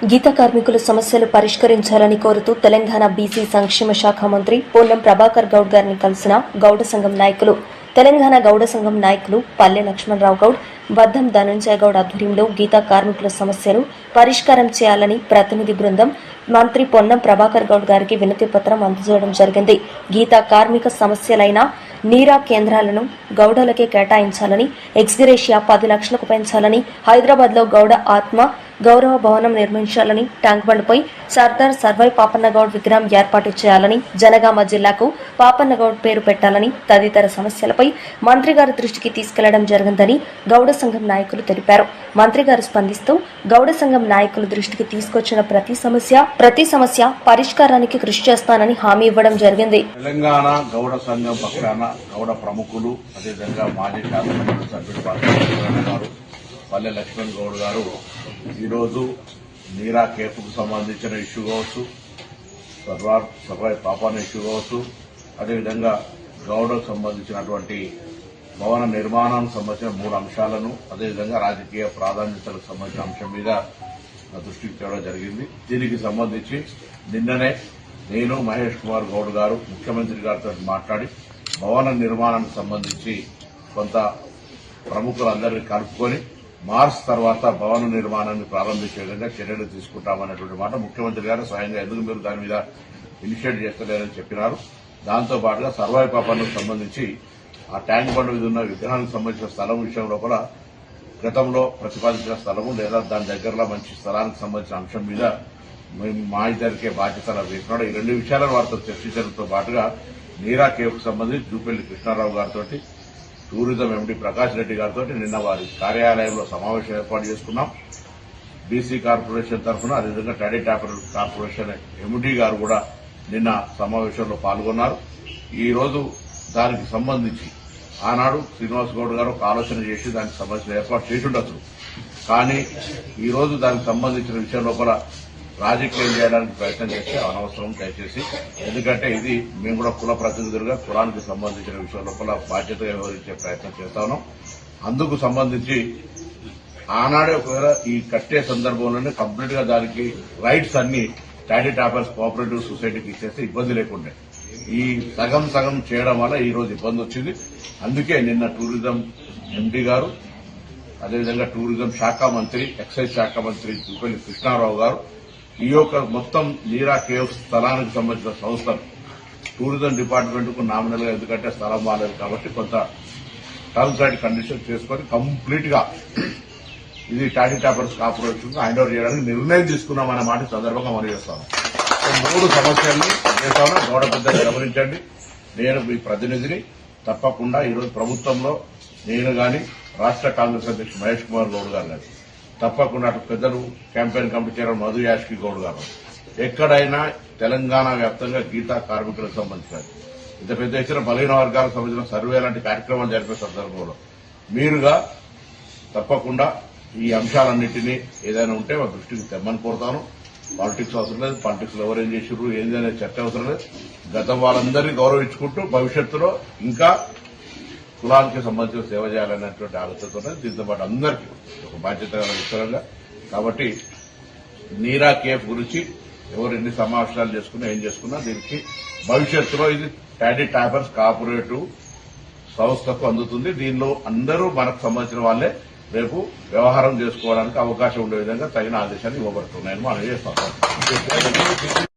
గీత కార్మికుల సమస్యలు పరిష్కరించాలని కోరుతూ తెలంగాణ బీసీ సంక్షేమ శాఖ మంత్రి పొన్నం ప్రభాకర్ గౌడ్ గారిని కలిసిన గౌడ సంఘం నాయకులు. తెలంగాణ గౌడ సంఘం నాయకులు పల్లె లక్ష్మణరావు గౌడ్, బద్దం ధనంజయ గౌడ్ ఆధ్వర్యంలో గీతా కార్మికుల సమస్యలు పరిష్కారం చేయాలని ప్రతినిధి బృందం మంత్రి పొన్నం ప్రభాకర్ గౌడ్ గారికి వినతి పత్రం అందజేయడం జరిగింది. గీతా కార్మిక సమస్యలైన నీరా కేంద్రాలను గౌడలకే కేటాయించాలని, ఎక్స్గ్రేషియా 10 లక్షలకు పెంచాలని, హైదరాబాద్లో గౌడ ఆత్మ గౌరవ భవనం నిర్మించాలని, ట్యాంక్ బండ్పై సర్దార్ సర్వై పాపన్నగౌడ్ విగ్రహం ఏర్పాటు చేయాలని, జనగామ జిల్లాకు పాపన్నగౌడ్ పేరు పెట్టాలని తదితర సమస్యలపై మంత్రి గారి దృష్టికి తీసుకెళ్లడం జరిగిందని గౌడ సంఘం నాయకులు తెలిపారు. మంత్రి గారు స్పందిస్తూ గౌడ సంఘం నాయకుల దృష్టికి తీసుకొచ్చిన ప్రతి సమస్య పరిష్కారానికి కృషి చేస్తానని హామీ ఇవ్వడం జరిగింది. తెలంగాణ గౌడ సంఘం పక్షాన గౌడ ప్రముఖులు, అదేవిధంగా మాజీ శాసనసభ్యులు సభ్యుడు గారు పల్లె లక్ష్మణ్ గౌడ్ గారు ఈరోజు నీరా కేసుకు సంబంధించిన ఇష్యూ కావచ్చు, సర్వై పాపాన ఇష్యూ కావచ్చు, అదేవిధంగా గౌడకు సంబంధించినటువంటి భవన నిర్మాణానికి సంబంధించిన 3 అంశాలను, అదేవిధంగా రాజకీయ ప్రాధాన్యతలకు సంబంధించిన అంశం మీద దృష్టికి తేవడం జరిగింది. దీనికి సంబంధించి నిన్ననే నేను మహేష్ కుమార్ గౌడ్ గారు ముఖ్యమంత్రి గారితో మాట్లాడి భవన నిర్మాణానికి సంబంధించి కొంత ప్రముఖులందరినీ కలుపుకొని మార్చ్ తర్వాత భవన నిర్మాణాన్ని ప్రారంభించే విధంగా చర్యలు తీసుకుంటామన్నటువంటి మాట ముఖ్యమంత్రి గారు స్వయంగా ఎందుకు మీరు దాని మీద ఇనిషియేట్ చేస్తలేరని చెప్పినారు. దాంతో పాటుగా సర్వై పాపానికి సంబంధించి ఆ ట్యాంక్ బండ్ మీద ఉన్న విగ్రహానికి సంబంధించిన స్థలం విషయంలో కూడా గతంలో ప్రతిపాదించిన స్థలము లేదా దాని దగ్గరలో మంచి స్థలానికి సంబంధించిన అంశం మీద మా ఇద్దరికే బాధ్యతలు వేసినాడు. ఈ 2 విషయాలను వారితో చర్చించడంతో పాటుగా నీరా కేఫ్కు సంబంధించి జూపల్లి కృష్ణారావు గారితో, టూరిజం ఎండీ ప్రకాష్ రెడ్డి గారితో నిన్న వారి కార్యాలయంలో సమావేశం ఏర్పాటు చేసుకున్నాం. బీసీ కార్పొరేషన్ తరఫున, అదేవిధంగా ట్యాడీ ట్యాపర్ కార్పొరేషన్ ఎండీ గారు కూడా నిన్న సమావేశంలో పాల్గొన్నారు. ఈ రోజు దానికి సంబంధించి ఆనాడు శ్రీనివాస్ గౌడ్ గారు ఒక ఆలోచన చేసి దానికి సంబంధించిన ఏర్పాటు చేసి ఉండొచ్చు. కానీ ఈ రోజు దానికి సంబంధించిన విషయం లోపల రాజకీయం చేయడానికి ప్రయత్నం చేస్తే అనవసరం దయచేసి. ఎందుకంటే ఇది మేము కూడా కుల ప్రతినిధులుగా కులానికి సంబంధించిన విషయం లోపల బాధ్యత వ్యవహరించే ప్రయత్నం చేస్తాను. అందుకు సంబంధించి ఆనాడే ఒకవేళ ఈ కట్టే సందర్భంలోనే కంప్లీట్ గా దానికి రైట్స్ అన్ని ట్యాడీ టాపర్స్ కోఆపరేటివ్ సొసైటీకి ఇచ్చేస్తే ఇబ్బంది లేకుండే. ఈ సగం చేయడం వల్ల ఈ రోజు ఇబ్బంది వచ్చింది. అందుకే నిన్న టూరిజం ఎండీ గారు, అదేవిధంగా టూరిజం శాఖ మంత్రి, ఎక్సైజ్ శాఖ మంత్రి జూపల్లి కృష్ణారావు గారు ఈ యొక్క మొత్తం నీరా కేవ్ స్థలానికి సంబంధించిన సంస్థలు టూరిజం డిపార్ట్మెంట్ కు నామినల్ గా, ఎందుకంటే స్థలం బాలేదు కాబట్టి కొంత టర్మ్స్ అండ్ కండిషన్స్ చేసుకుని కంప్లీట్ గా ఇది ట్యాడీ టాపర్స్ కార్పొరేషన్ హ్యాండ్ ఓవర్ చేయడానికి నిర్ణయం తీసుకున్నామన్న మాట సందర్భంగా మనం చేస్తాము. 3 సమస్యల్ని చేస్తాను. గౌడ పెద్దలు గమనించండి. నేను మీ ప్రతినిధిని. తప్పకుండా ఈరోజు ప్రభుత్వంలో నేను గాని, రాష్ట్ర కాంగ్రెస్ అధ్యక్షుడు మహేష్ కుమార్ గౌడ్ గారు గాని, తప్పకుండా అటు పెద్దలు campaign committee chairman Madhu Yaskhi Goud గారు, ఎక్కడైనా తెలంగాణ వ్యాప్తంగా గీతా కార్మికులకు సంబంధించిన ఇంత పెద్ద ఎత్తున బలహీన వర్గాలకు సంబంధించిన సర్వే లాంటి కార్యక్రమాలు జరిపే సందర్భంలో మీరుగా తప్పకుండా ఈ అంశాలన్నింటినీ ఏదైనా ఉంటే మా దృష్టికి తెమ్మని కోరుతాను. పాలిటిక్స్ అవసరం లేదు, పాలిటిక్స్ ఎవరు ఏం చేసారు ఏంది అనే చర్చ అవసరం లేదు. గతం వాళ్ళందరినీ గౌరవించుకుంటూ భవిష్యత్తులో ఇంకా కులానికి సంబంధించిన సేవ చేయాలనేటువంటి ఆలోచనతో దీంతో పాటు అందరికీ ఒక బాధ్యత విషయంగా. కాబట్టి నీరా కేఫ్ గురించి ఎవరు ఎన్ని సమావేశాలు చేసుకున్నా ఏం చేసుకున్నా దీనికి భవిష్యత్తులో ఇది ట్యాడీ టాపర్స్ కోఆపరేటివ్ సంస్థకు అందుతుంది. దీనిలో అందరూ మనకు సంబంధించిన వాళ్లే రేపు వ్యవహారం చేసుకోవడానికి అవకాశం ఉండే విధంగా తగిన ఆదేశాలు ఇవ్వబడుతున్నాయని మనం చేస్తాం.